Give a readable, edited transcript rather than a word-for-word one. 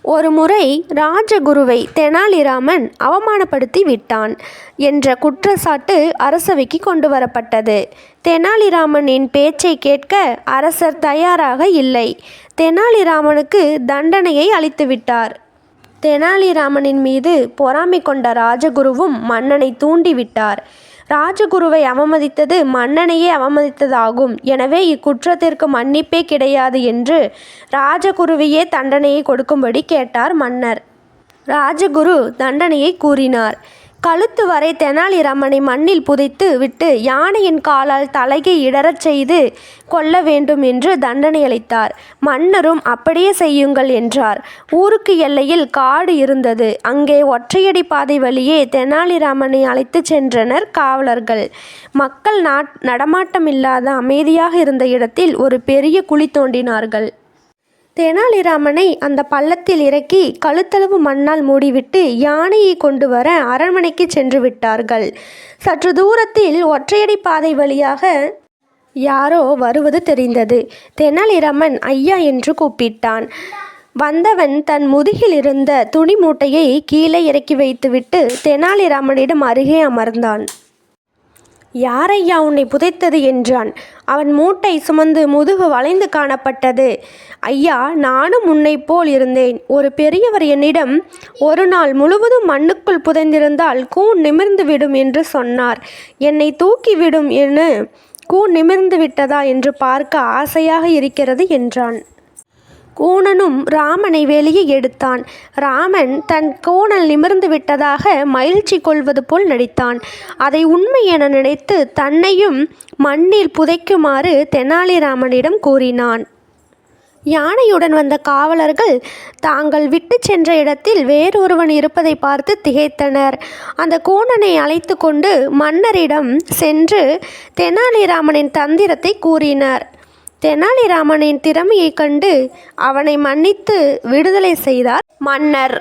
ஒரு முறை ராஜகுருவை தெனாலிராமன் அவமானப்படுத்தி விட்டான் என்ற குற்றச்சாட்டு அரசவைக்கு கொண்டு வரப்பட்டது. தெனாலிராமனின் பேச்சை கேட்க அரசர் தயாராக இல்லை. தெனாலிராமனுக்கு தண்டனையை அளித்துவிட்டார். தெனாலிராமனின் மீது பொறாமை கொண்ட ராஜகுருவும் மன்னனை தூண்டிவிட்டார். ராஜகுருவை அவமதித்தது மன்னனையே அவமதித்ததாகும். எனவே இக்குற்றத்திற்கு மன்னிப்பே கிடையாது என்று ராஜகுருவையே தண்டனையை கொடுக்கும்படி கேட்டார் மன்னர். ராஜகுரு தண்டனையை கூறினார். கழுத்து வரை தெனாலிராமனை மண்ணில் புதைத்து விட்டு யானையின் காலால் தலையை இடறச் செய்து கொல்ல வேண்டும் என்று தண்டனை அளித்தார். மன்னரும் அப்படியே செய்யுங்கள் என்றார். ஊருக்கு எல்லையில் காடு இருந்தது. அங்கே ஒற்றையடி பாதை வழியே தெனாலிராமனை அழைத்துச் சென்றனர் காவலர்கள். மக்கள் நடமாட்டமில்லாத அமைதியாக இருந்த இடத்தில் ஒரு பெரிய குழி தோண்டினார்கள். தெனாலிராமனை அந்த பள்ளத்தில் இறக்கி கழுத்தளவு மண்ணால் மூடிவிட்டு யானையை கொண்டு வர அரண்மனைக்கு சென்று விட்டார்கள். சற்று தூரத்தில் ஒற்றையடி பாதை வழியாக யாரோ வருவது தெரிந்தது. தெனாலிராமன் ஐயா என்று கூப்பிட்டான். வந்தவன் தன் முதுகில் இருந்த துணி மூட்டையை கீழே இறக்கி வைத்துவிட்டு தெனாலிராமனிடம் அருகே அமர்ந்தான். யாரையா உன்னை புதைத்தது என்றான். அவன் மூட்டை சுமந்து முதுகு வளைந்து காணப்பட்டது. ஐயா, நானும் உன்னை போல் இருந்தேன். ஒரு பெரியவர் என்னிடம் ஒரு நாள் முழுவதும் மண்ணுக்குள் புதைந்திருந்தால் கூன் நிமிர்ந்து விடும் என்று சொன்னார். என்னை தூக்கிவிடும் என கூன் நிமிர்ந்து விட்டதா என்று பார்க்க ஆசையாக இருக்கிறது என்றான். கூணனும் ராமனை வெளியே எடுத்தான். ராமன் தன் கூணல் நிமிர்ந்து விட்டதாக மகிழ்ச்சி கொள்வது போல் நடித்தான். அதை உண்மை என நினைத்து தன்னையும் மண்ணில் புதைக்குமாறு தெனாலிராமனிடம் கூறினான். யானையுடன் வந்த காவலர்கள் தாங்கள் விட்டு சென்ற இடத்தில் வேறொருவன் இருப்பதை பார்த்து திகைத்தனர். அந்த கூணனை அழைத்து கொண்டு மன்னரிடம் சென்று தெனாலிராமனின் தந்திரத்தை கூறினர். தெனாலிராமனின் திறமையை கண்டு அவனை மன்னித்து விடுதலை செய்தார் மன்னர்.